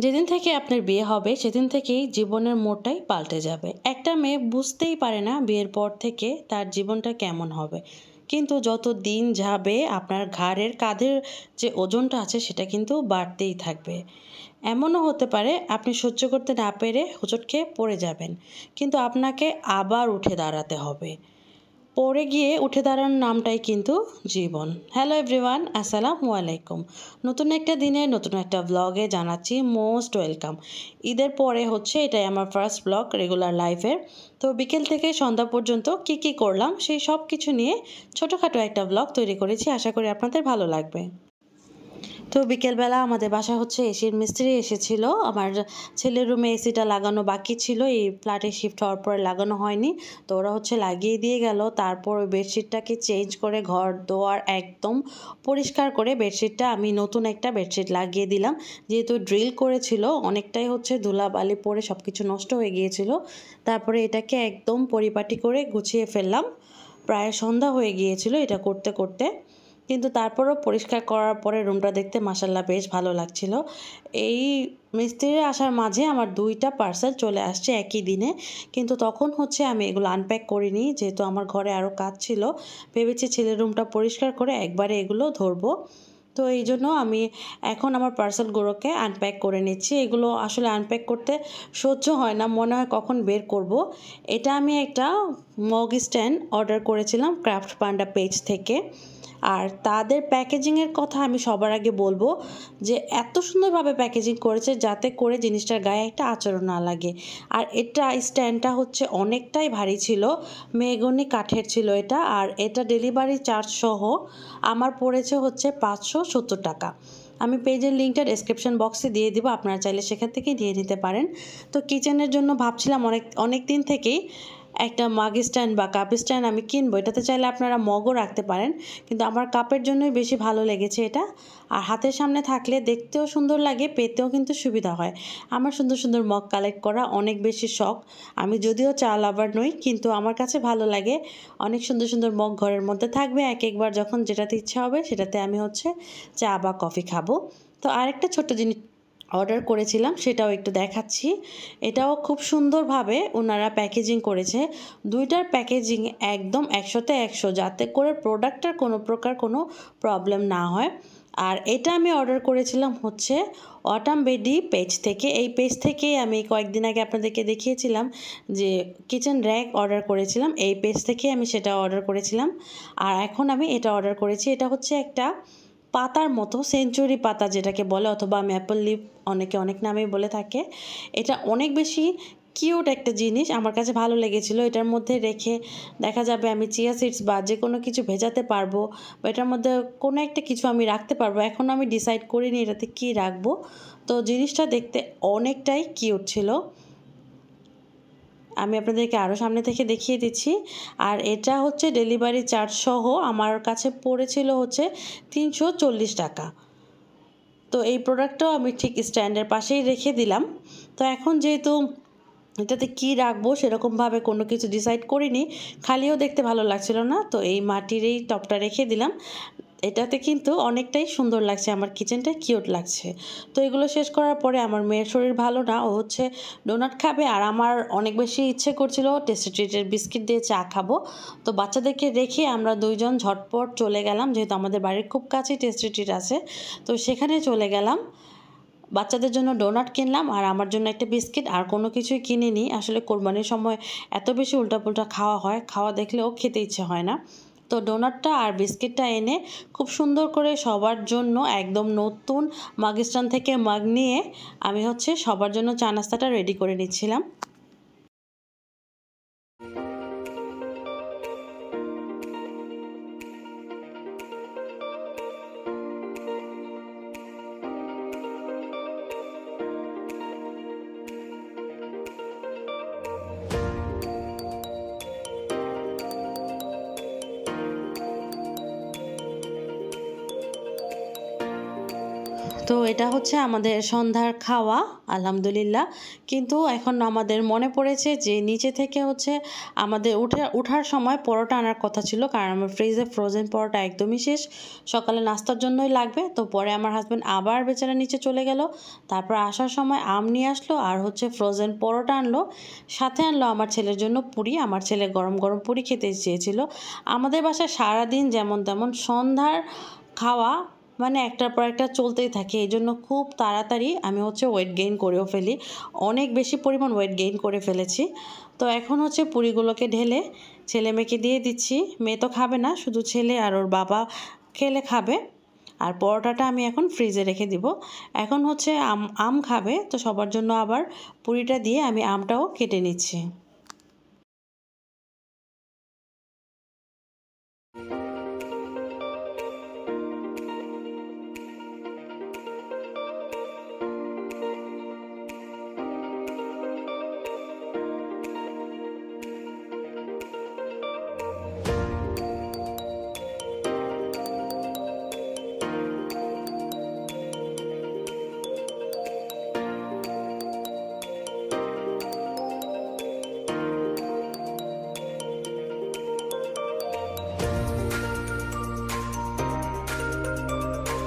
যেদিন থেকে আপনার বিয়ে হবে সেদিন থেকেই জীবনের মোড়টাই পাল্টে যাবে। একটা মেয়ে বুঝতেই পারে না বিয়ের পর থেকে তার জীবনটা কেমন হবে। কিন্তু যত দিন যাবে আপনার ঘাড়ের কাঁধের যে ওজনটা আছে সেটা কিন্তু বাড়তেই থাকবে। এমনও হতে পারে আপনি সহ্য করতে না পেরে হোঁচট খেয়ে পড়ে যাবেন। কিন্তু আপনাকে আবার উঠে দাঁড়াতে হবে। পড়ে গিয়ে উঠে দাঁড়ানোর নামটাই কিন্তু জীবন। হ্যালো এভরিওয়ান, আসসালামু আলাইকুম। নতুন একটা দিনে নতুন একটা ব্লগে জানাচ্ছি মোস্ট ওয়েলকাম। ঈদের পরে হচ্ছে এটাই আমার ফার্স্ট ব্লগ রেগুলার লাইফের। তো বিকেল থেকে সন্ধ্যা পর্যন্ত কি কি করলাম সেই সব কিছু নিয়ে ছোটোখাটো একটা ব্লগ তৈরি করেছি, আশা করি আপনাদের ভালো লাগবে। তো বিকেলবেলা আমাদের বাসায় হচ্ছে এসির মিস্ত্রি এসেছিল। আমার ছেলের রুমে এসিটা লাগানো বাকি ছিল, এই ফ্ল্যাটে শিফট হওয়ার পরে লাগানো হয়নি। তো ওরা হচ্ছে লাগিয়ে দিয়ে গেল। তারপর ওই বেডশিটটাকে চেঞ্জ করে ঘর দোয়ার একদম পরিষ্কার করে বেডশিটটা আমি নতুন একটা বেডশিট লাগিয়ে দিলাম। যেহেতু ড্রিল করেছিল অনেকটাই হচ্ছে ধুলাবালি পড়ে সব কিছু নষ্ট হয়ে গিয়েছিল। তারপরে এটাকে একদম পরিপাটি করে গুছিয়ে ফেললাম। প্রায় সন্ধ্যা হয়ে গিয়েছিল এটা করতে করতে, কিন্তু তারপরও পরিষ্কার করার পরে রুমটা দেখতে মাশাআল্লাহ বেশ ভালো লাগছিল। এই মিস্ত্রির আসার মাঝে আমার 2টা পার্সেল চলে আসছে একই দিনে। কিন্তু তখন হচ্ছে আমি এগুলো আনপ্যাক করিনি, যেহেতু আমার ঘরে আরও কাজ ছিল। ভেবেছি ছেলের রুমটা পরিষ্কার করে একবারে এগুলো ধরবো। তো এই জন্য আমি এখন আমার পার্সেলগুলোকে আনপ্যাক করে নিচ্ছি। এগুলো আসলে আনপ্যাক করতে সহ্য হয় না, মনে হয় কখন বের করব। এটা আমি একটা মগ স্ট্যান্ড অর্ডার করেছিলাম ক্রাফট পান্ডা পেজ থেকে। আর তাদের প্যাকেজিংয়ের কথা আমি সবার আগে বলবো যে এত সুন্দরভাবে প্যাকেজিং করেছে যাতে করে জিনিসটার গায়ে একটা আঁচড় না লাগে। আর এটা স্ট্যান্ডটা হচ্ছে অনেকটাই ভারী ছিল, মেহগনি কাঠের ছিল এটা। আর এটা ডেলিভারি চার্জ সহ আমার পড়েছে হচ্ছে 570 টাকা। আমি পেজের লিঙ্কটা ডেসক্রিপশন বক্সে দিয়ে দিব, আপনারা চাইলে সেখান থেকেই নিয়ে নিতে পারেন। তো কিচেনের জন্য ভাবছিলাম অনেক দিন থেকেই একটা মাগ স্ট্যান্ড বা কাপ স্ট্যান্ড আমি কিনবো। এটাতে চাইলে আপনারা মগও রাখতে পারেন, কিন্তু আমার কাপের জন্যই বেশি ভালো লেগেছে এটা। আর হাতের সামনে থাকলে দেখতেও সুন্দর লাগে, পেতেও কিন্তু সুবিধা হয়। আমার সুন্দর সুন্দর মগ কালেক্ট করা অনেক বেশি শখ। আমি যদিও চা লাভার নই, কিন্তু আমার কাছে ভালো লাগে অনেক সুন্দর সুন্দর মগ ঘরের মধ্যে থাকবে। একবার যখন যেটাতে ইচ্ছা হবে সেটাতে আমি হচ্ছে চা বা কফি খাবো। তো আরেকটা ছোট্ট জিনিস অর্ডার করেছিলাম, সেটাও একটু দেখাচ্ছি। এটাও খুব সুন্দরভাবে ওনারা প্যাকেজিং করেছে। 2টার প্যাকেজিং একদম 100তে 100, যাতে করে প্রোডাক্টটার কোনো প্রকার কোনো প্রবলেম না হয়। আর এটা আমি অর্ডার করেছিলাম হচ্ছে অটাম বেডি পেজ থেকে। এই পেজ থেকেই আমি কয়েকদিন আগে আপনাদেরকে দেখিয়েছিলাম যে কিচেন র্যাক অর্ডার করেছিলাম, এই পেজ থেকেই আমি সেটা অর্ডার করেছিলাম। আর এখন আমি এটা অর্ডার করেছি। এটা হচ্ছে একটা পাতার মতো, সেঞ্চুরি পাতা যেটাকে বলে, অথবা ম্যাপল লিফ অনেকে অনেক নামেই বলে থাকে। এটা অনেক বেশি কিউট একটা জিনিস, আমার কাছে ভালো লেগেছিল। এটার মধ্যে রেখে দেখা যাবে আমি চিয়া সিডস বা যে কোনো কিছু ভেজাতে পারবো, বা এটার মধ্যে কোনো একটা কিছু আমি রাখতে পারবো। এখন আমি ডিসাইড করিনি এটাতে কী রাখবো। তো জিনিসটা দেখতে অনেকটাই কিউট ছিল। আমি আপনাদেরকে আরও সামনে থেকে দেখিয়ে দিচ্ছি। আর এটা হচ্ছে ডেলিভারি চার্জ সহ আমার কাছে পড়েছিল হচ্ছে 340 টাকা। তো এই প্রোডাক্টটাও আমি ঠিক স্ট্যান্ডের পাশেই রেখে দিলাম। তো এখন যেহেতু এটাতে কী রাখবো সেরকমভাবে কোনো কিছু ডিসাইড করিনি, খালিও দেখতে ভালো লাগছিল না, তো এই মাটির এই টপটা রেখে দিলাম। এটাতে কিন্তু অনেকটাই সুন্দর লাগছে, আমার কিচেনটা কিউট লাগছে। তো এগুলো শেষ করার পরে আমার মেয়ের শরীর ভালো না, ও হচ্ছে ডোনাট খাবে। আর আমার অনেক বেশি ইচ্ছে করছিল টেস্টি ট্রিটের বিস্কিট দিয়ে চা খাবো। তো বাচ্চাদেরকে রেখে আমরা 2জন ঝটপট চলে গেলাম, যেহেতু আমাদের বাড়ির খুব কাছেই টেস্টি ট্রিট আছে, তো সেখানে চলে গেলাম। বাচ্চাদের জন্য ডোনাট কিনলাম আর আমার জন্য একটা বিস্কিট, আর কোনো কিছুই কিনিনি। আসলে কোরবানির সময় এত বেশি উল্টাপুল্টা খাওয়া হয়, খাওয়া দেখলেও খেতে ইচ্ছে হয় না। তো ডোনাটটা আর বিস্কিটটা এনে খুব সুন্দর করে সবার জন্য একদম নতুন মাগিস্টান থেকে মাগ নিয়ে আমি হচ্ছে সবার জন্য চা নাস্তাটা রেডি করে নিচ্ছিলাম। তো এটা হচ্ছে আমাদের সন্ধ্যার খাওয়া আলহামদুলিল্লাহ। কিন্তু এখন আমাদের মনে পড়েছে যে নিচে থেকে হচ্ছে আমাদের উঠার সময় পরোটা আনার কথা ছিল, কারণ আমার ফ্রিজে ফ্রোজেন পরোটা একদমই শেষ, সকালে নাস্তার জন্যই লাগবে। তো পরে আমার হাজব্যান্ড আবার বেচারা নিচে চলে গেল, তারপর আসার সময় আম নিয়ে আসলো আর হচ্ছে ফ্রোজেন পরোটা আনলো, সাথে আনলো আমার ছেলের জন্য পুরি। আমার ছেলে গরম গরম পুরি খেতে চেয়েছিল। আমাদের বাসায় সারাদিন যেমন তেমন সন্ধ্যার খাওয়া মানে একটার পর একটা চলতেই থাকে, এই জন্য খুব তাড়াতাড়ি আমি হচ্ছে ওয়েট গেইন করেও ফেলি, অনেক বেশি পরিমাণ ওয়েট গেইন করে ফেলেছি। তো এখন হচ্ছে পুরিগুলোকে ঢেলে ছেলে মেয়েকে দিয়ে দিচ্ছি। মেয়ে তো খাবে না, শুধু ছেলে আর ওর বাবা খেলে খাবে। আর পরোটাটা আমি এখন ফ্রিজে রেখে দিব। এখন হচ্ছে আম খাবে, তো সবার জন্য আবার পুরিটা দিয়ে আমি আমটাও কেটে নিচ্ছি।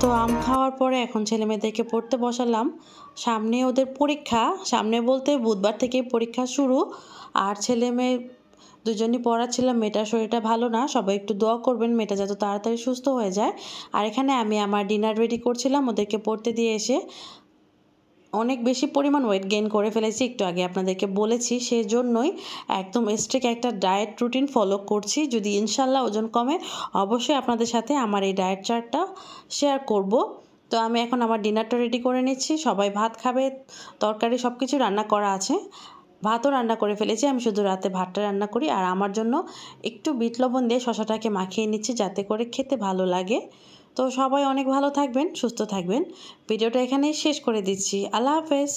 তো আম খাওয়ার পরে এখন ছেলেমেয়েদেরকে পড়তে বসালাম। সামনে ওদের পরীক্ষা, সামনে বলতে বুধবার থেকে পরীক্ষা শুরু। আর ছেলে মেয়ে দুজনই পড়াচ্ছিলাম। মেয়েটার শরীরটা ভালো না, সবাই একটু দোয়া করবেন মেয়েটা যত তাড়াতাড়ি সুস্থ হয়ে যায়। আর এখানে আমি আমার ডিনার রেডি করছিলাম ওদেরকে পড়তে দিয়ে এসে। অনেক বেশি পরিমাণ ওয়েট গেইন করে ফেলেছি, একটু আগে আপনাদেরকে বলেছি, সেজন্যই একদম স্ট্রিক্ট একটা ডায়েট রুটিন ফলো করছি। যদি ইনশাল্লাহ ওজন কমে অবশ্যই আপনাদের সাথে আমার এই ডায়েট চার্টটা শেয়ার করব। তো আমি এখন আমার ডিনারটা রেডি করে নিচ্ছি, সবাই ভাত খাবে, তরকারি সব কিছু রান্না করা আছে, ভাতও রান্না করে ফেলেছি, আমি শুধু রাতে ভাতটা রান্না করি। আর আমার জন্য একটু বিট লবণ দিয়ে শসাটাকে মাখিয়ে নিচ্ছি যাতে করে খেতে ভালো লাগে। তো সবাই অনেক ভালো থাকবেন, সুস্থ থাকবেন। ভিডিওটা এখানেই শেষ করে দিচ্ছি। আল্লাহ হাফেজ।